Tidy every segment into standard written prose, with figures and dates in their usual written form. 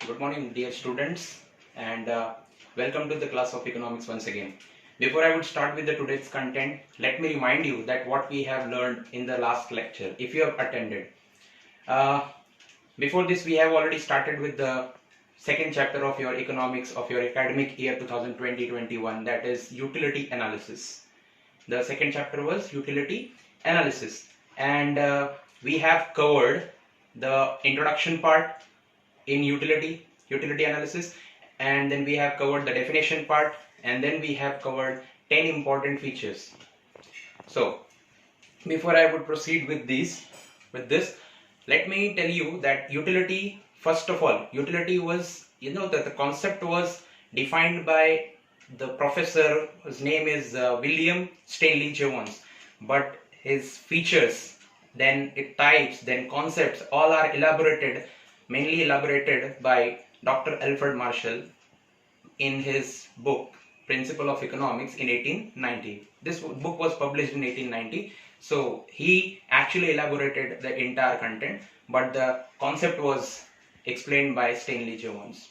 Good morning, dear students, and welcome to the class of economics once again. Before I would start with the today's content, let me remind you that what we have learned in the last lecture, if you have attended. Uh, Before this, we have already started with the second chapter of your economics of your academic year 2020-21, that is utility analysis. The second chapter was utility analysis, and we have covered the introduction part in utility analysis, and then we have covered the definition part, and then we have covered 10 important features. So before I would proceed with this, let me tell you that utility, first of all, utility was, that the concept was defined by the professor whose name is William Stanley Jones, but his features, then it types, then concepts, all are mainly elaborated by Dr. Alfred Marshall in his book Principle of Economics in 1890. This book was published in 1890, so he actually elaborated the entire content, but the concept was explained by Stanley Jones.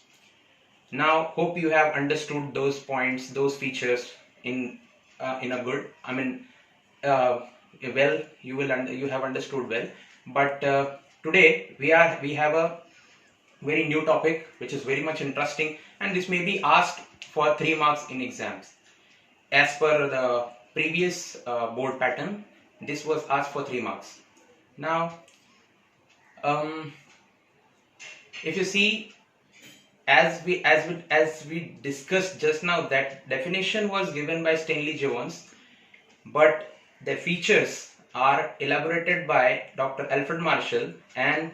Now, hope you have understood those points, those features in a good, well, you have understood well. But today we have a very new topic which is very much interesting, and this may be asked for 3 marks in exams. As per the previous board pattern, this was asked for 3 marks. Now, if you see, as we discussed just now, that definition was given by Stanley Jones, but the features are elaborated by Dr. Alfred Marshall, and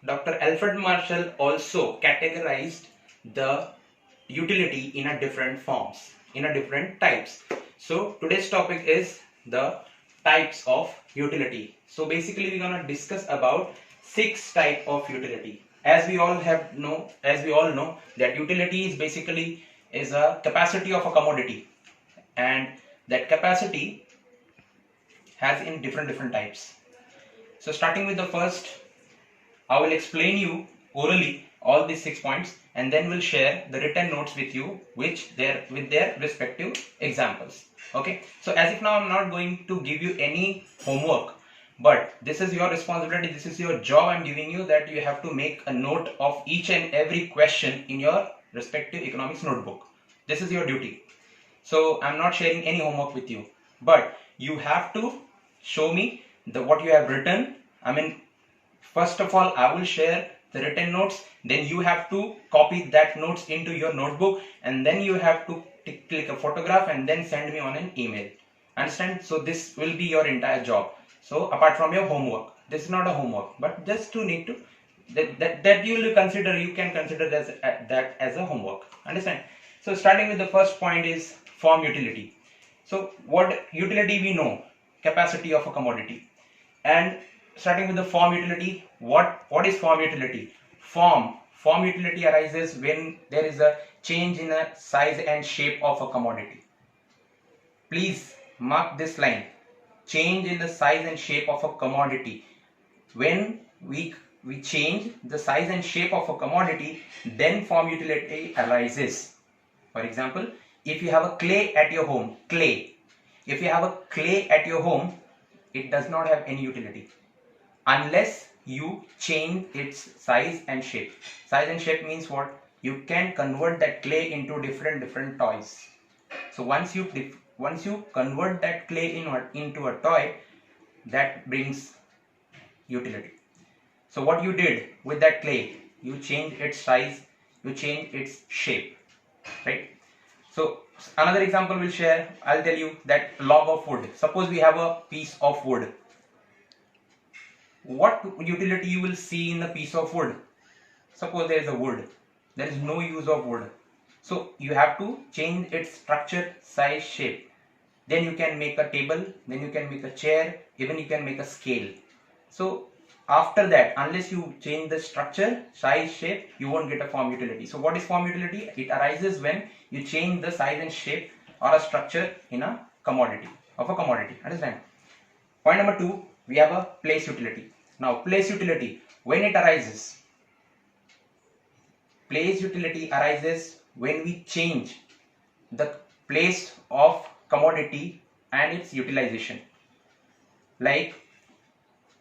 Dr. Alfred Marshall also categorized the utility in a different forms, in a different types. So today's topic is the types of utility. So basically we're going to discuss about 6 types of utility. As we all know that utility is basically is a capacity of a commodity, and that capacity has in different types. So starting with the first, I will explain you orally all these 6 points, and then we'll share the written notes with you with their respective examples. Okay, so as if now I'm not going to give you any homework, but this is your responsibility, this is your job I'm giving you, that you have to make a note of each and every question in your respective economics notebook. This is your duty. So I'm not sharing any homework with you, but you have to show me what you have written. First of all, I will share the written notes, then you have to copy that notes into your notebook, and then you have to click a photograph and then send me on an email. Understand? So this will be your entire job. So apart from your homework, this is not a homework, but just to need to that you will consider, you can consider that as a homework. Understand? So starting with the first point is form utility. So what utility we know? Capacity of a commodity. And starting with the form utility, what is form utility? Form utility arises when there is a change in the size and shape of a commodity. Please mark this line: change in the size and shape of a commodity. When we change the size and shape of a commodity, then form utility arises. For example, if you have a clay at your home, if you have a clay at your home, it does not have any utility unless you change its size and shape. Size and shape means what? You can convert that clay into different toys. So once you convert that clay into a toy, that brings utility. So what you did with that clay, you changed its size, you changed its shape, right? So another example we'll share. I'll tell you that log of wood. Suppose we have a piece of wood. What utility you will see in the piece of wood? Suppose there is a wood, there is no use of wood, so you have to change its structure, size, shape. Then you can make a table, then you can make a chair, even you can make a scale. So after that, unless you change the structure, size, shape, you won't get a form utility. So what is form utility? It arises when you change the size and shape or a structure in a commodity, understand? Point number 2, we have a place utility. Now place utility, when it arises, place utility arises when we change the place of commodity and its utilization. Like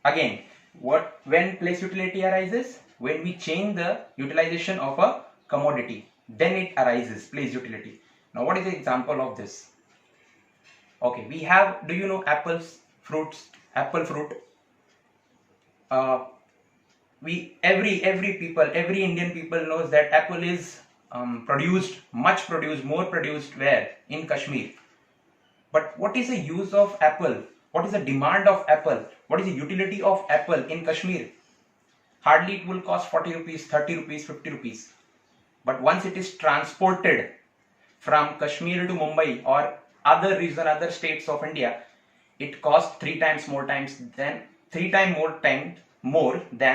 again, when place utility arises? When we change the utilization of a commodity, then it arises place utility. Now what is the example of this? Okay, we have, do you know apples, fruits, apple fruit? Every Indian people knows that apple is more produced where? In Kashmir. But what is the use of apple? What is the demand of apple? What is the utility of apple in Kashmir? Hardly it will cost 40 rupees, 30 rupees, 50 rupees. But once it is transported from Kashmir to Mumbai or other states of India, it costs three times more than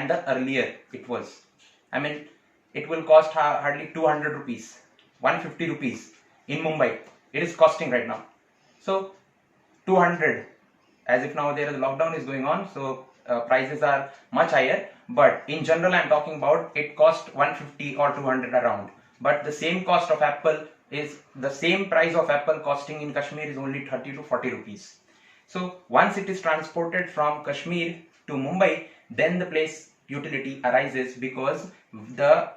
the earlier it was. I mean, it will cost hardly 200 rupees, 150 rupees in Mumbai. It is costing right now. So 200, as if now there is lockdown is going on, so prices are much higher. But in general, I am talking about it cost 150 or 200 around. But the same cost of apple is the same price of apple costing in Kashmir is only 30 to 40 rupees. So once it is transported from Kashmir to Mumbai, then the place utility arises because the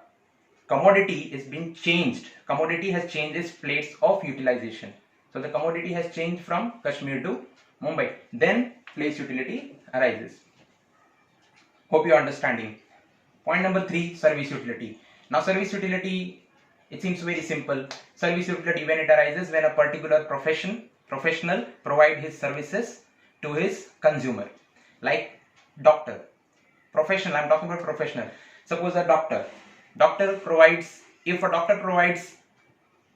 commodity is being changed. Commodity has changed its place of utilization. So the commodity has changed from Kashmir to Mumbai. Then place utility arises. Hope you are understanding. Point number 3, service utility. Now service utility, it seems very simple. Service utility, when it arises when a particular professional provide his services to his consumer. Like doctor. Professional, I am talking about professional. Suppose a doctor provides, if a doctor provides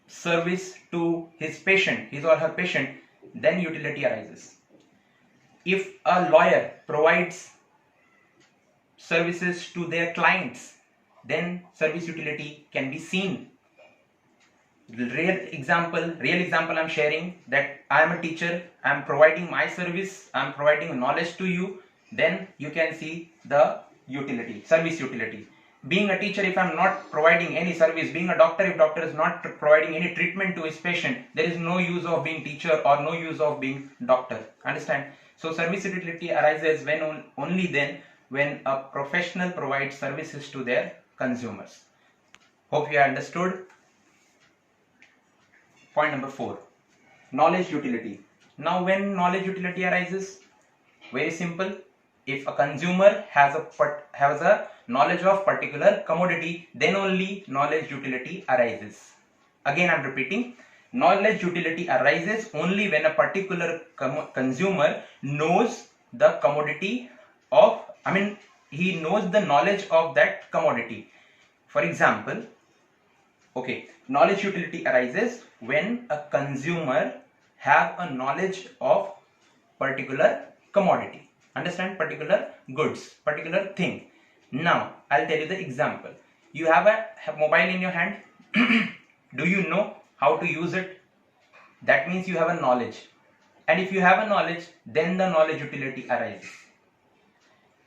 service to his patient, his or her patient, then utility arises. If a lawyer provides services to their clients, then service utility can be seen. Real example I'm sharing, that I am a teacher, I am providing my service, I am providing knowledge to you, then you can see the utility, service utility. Being a teacher, if I am not providing any service, being a doctor, if doctor is not providing any treatment to his patient, there is no use of being teacher or no use of being doctor. Understand? So service utility arises when only then when a professional provides services to their consumers. Hope you understood. Point number 4, knowledge utility. Now when knowledge utility arises, very simple. If a consumer has a knowledge of particular commodity, then only knowledge utility arises. Again I am repeating, knowledge utility arises only when a particular consumer knows the commodity of, he knows the knowledge of that commodity. For example, okay, knowledge utility arises when a consumer have a knowledge of particular commodity. Understand? Particular goods, particular thing. Now I'll tell you the example. You have a mobile in your hand. Do you know how to use it? That means you have a knowledge. And if you have a knowledge, then the knowledge utility arises.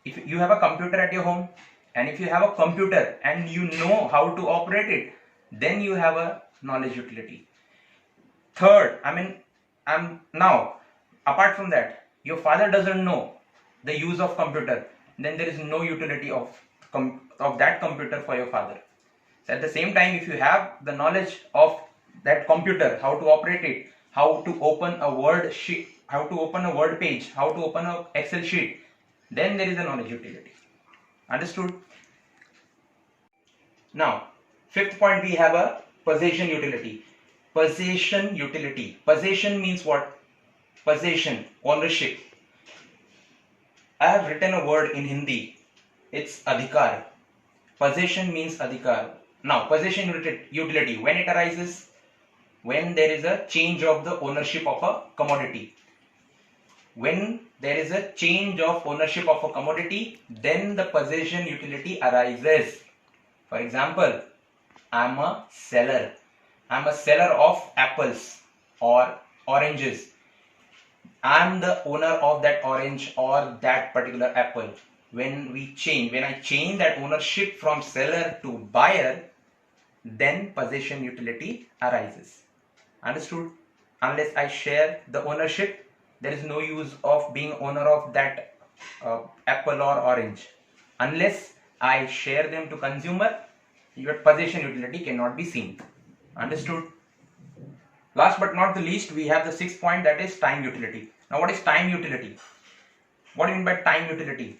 If you have a computer at your home, and if you have a computer and you know how to operate it, then you have a knowledge utility. Third, now apart from that, your father doesn't know the use of computer, then there is no utility of that computer for your father. So at the same time, if you have the knowledge of that computer, how to operate it, how to open a word sheet, how to open a word page, how to open an Excel sheet, then there is a knowledge utility. Understood? Now, 5th point, we have a possession utility. Possession utility. Possession means what? Possession, ownership. I have written a word in Hindi. It's adhikar. Possession means adhikar. Now, possession utility, when it arises? When there is a change of the ownership of a commodity. When there is a change of ownership of a commodity, then the possession utility arises. For example, I am a seller. I am a seller of apples or oranges. I am the owner of that orange or that particular apple. When I change that ownership from seller to buyer, then possession utility arises. Understood? Unless I share the ownership, there is no use of being owner of that apple or orange. Unless I share them to consumer, your possession utility cannot be seen. Understood? Last but not the least, we have the sixth point, that is time utility. Now what is time utility? What do you mean by time utility?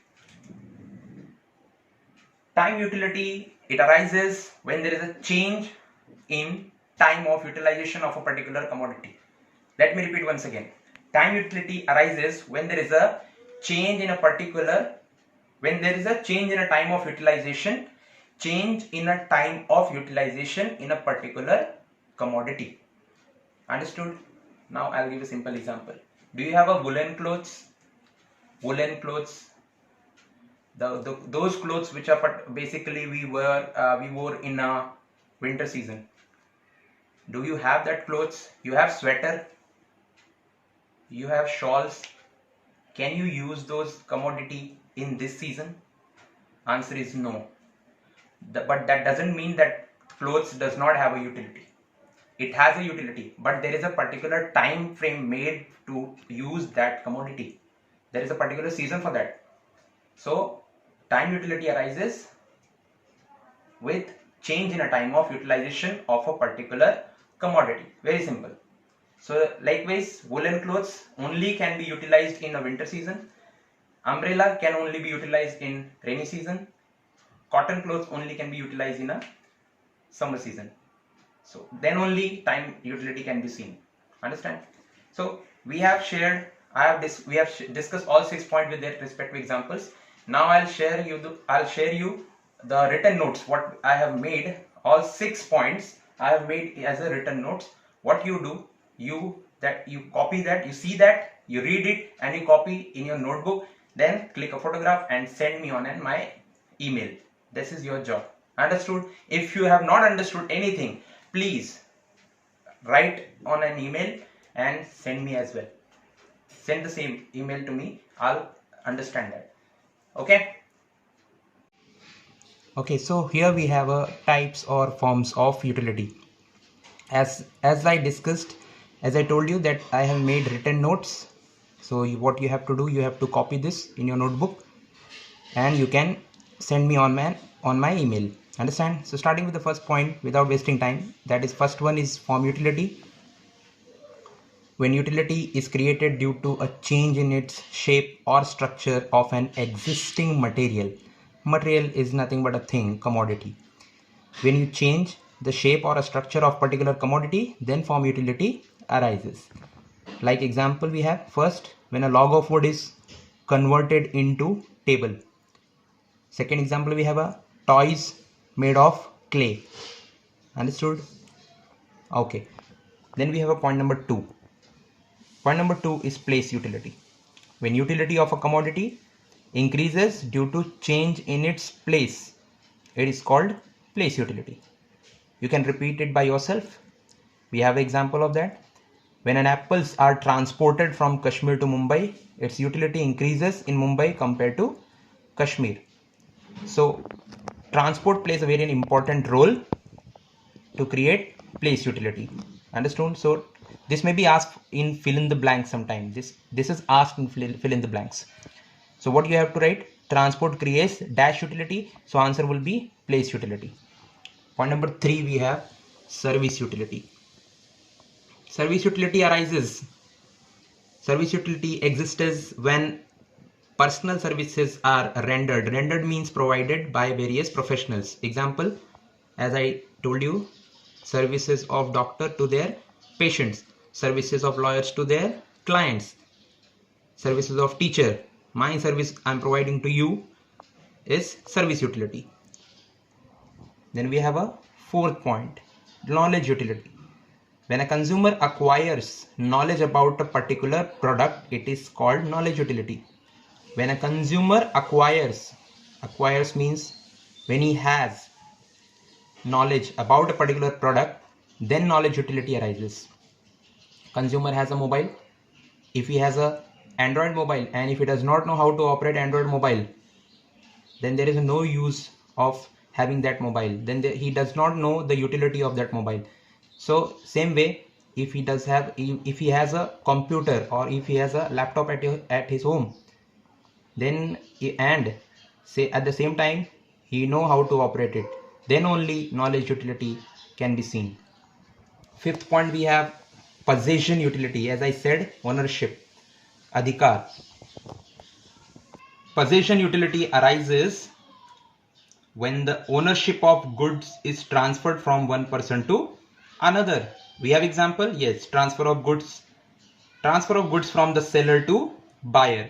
Time utility, it arises when there is a change in time of utilization of a particular commodity. Let me repeat once again. Time utility arises when there is a change in a particular, when there is a change in a time of utilization, change in a time of utilization in a particular commodity. Understood? Now I'll give a simple example. Do you have a woolen clothes? Woolen clothes. Those clothes which are basically we wore in a winter season. Do you have that clothes? You have sweater. You have shawls. Can you use those commodity in this season? Answer is no. But that doesn't mean that clothes does not have a utility. It has a utility, but there is a particular time frame made to use that commodity. There is a particular season for that. So time utility arises with change in a time of utilization of a particular commodity. Very simple. So likewise, woolen clothes only can be utilized in a winter season. Umbrella can only be utilized in rainy season. Cotton clothes only can be utilized in a summer season. So then only time utility can be seen. Understand? So we have shared, we have discussed all 6 points with their respective examples. Now I'll share you the written notes. What I have made, all 6 points I have made as a written notes. What you do, you copy that, you see that, you read it, and you copy in your notebook. Then click a photograph and send me on my email. This is your job. Understood? If you have not understood anything, please write on an email and send me as well. Send the same email to me. I'll understand that. Okay. Okay, so here we have types or forms of utility. As I discussed, as I told you that I have made written notes. So what you have to do, you have to copy this in your notebook and you can send me on my email. Understand? So starting with the first point without wasting time, that is, first one is form utility. When utility is created due to a change in its shape or structure of an existing material. Material is nothing but a thing, commodity. When you change the shape or a structure of particular commodity, then form utility arises. Like example we have, first, when a log of wood is converted into table. Second example we have a toys made of clay. Understood? Okay. Then we have a point number 2. Point number 2 is place utility. When utility of a commodity increases due to change in its place, it is called place utility. You can repeat it by yourself. We have an example of that. When an apples are transported from Kashmir to Mumbai, its utility increases in Mumbai compared to Kashmir. So transport plays a very important role to create place utility. Understood? So this may be asked in fill in the blanks sometime. This is asked in fill in the blanks. So what you have to write? Transport creates dash utility. So answer will be place utility. Point number 3, we have service utility. Service utility arises. Service utility exists when personal services are rendered. Rendered means provided by various professionals. Example, as I told you, services of doctor to their patients, services of lawyers to their clients, services of teacher. My service I am providing to you is service utility. Then we have a 4th point, knowledge utility. When a consumer acquires knowledge about a particular product, it is called knowledge utility. When a consumer acquires means when he has knowledge about a particular product, then knowledge utility arises. Consumer has a mobile. If he has a Android mobile and if he does not know how to operate Android mobile, then there is no use of having that mobile, then he does not know the utility of that mobile. So same way, if he does have, if he has a computer or if he has a laptop at his home, then and say at the same time he know how to operate it, then only knowledge utility can be seen. Fifth point, we have possession utility. As I said, ownership, adhikar. Possession utility arises when the ownership of goods is transferred from one person to another. We have example, yes, transfer of goods from the seller to buyer.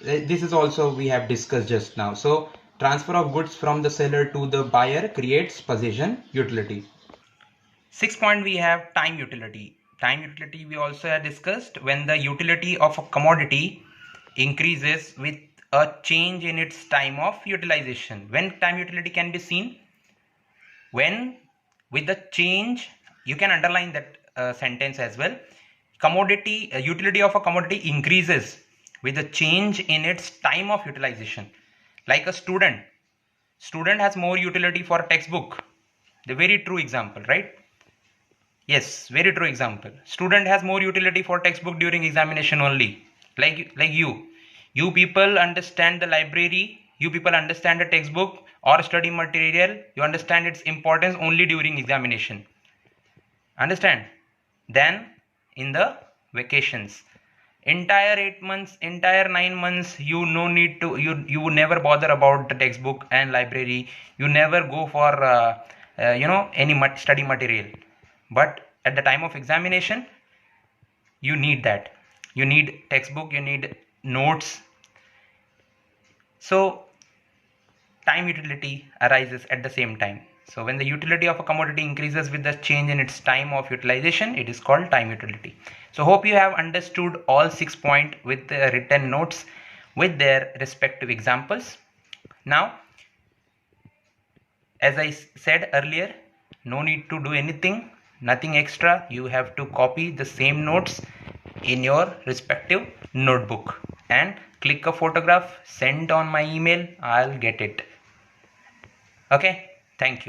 This is also we have discussed just now. So transfer of goods from the seller to the buyer creates possession utility. Sixth point, we have time utility. Time utility we also have discussed when the utility of a commodity increases with a change in its time of utilization. When time utility can be seen? When with the change, you can underline that sentence as well. Commodity utility of a commodity increases with the change in its time of utilization. Like a student has more utility for textbook. The very true example, right? Yes, very true example. Student has more utility for textbook during examination only. Like you people understand the library, you people understand the textbook or study material, you understand its importance only during examination. Understand? Then in the vacations, entire 8 months, entire 9 months, you no need to, you never bother about the textbook and library, you never go for any study material. But at the time of examination, you need that, you need textbook, you need notes. So time utility arises at the same time. So when the utility of a commodity increases with the change in its time of utilization, it is called time utility. So hope you have understood all 6 points with the written notes with their respective examples. Now, as I said earlier, no need to do anything, nothing extra. You have to copy the same notes in your respective notebook and click a photograph, send on my email, I'll get it. Okay, thank you.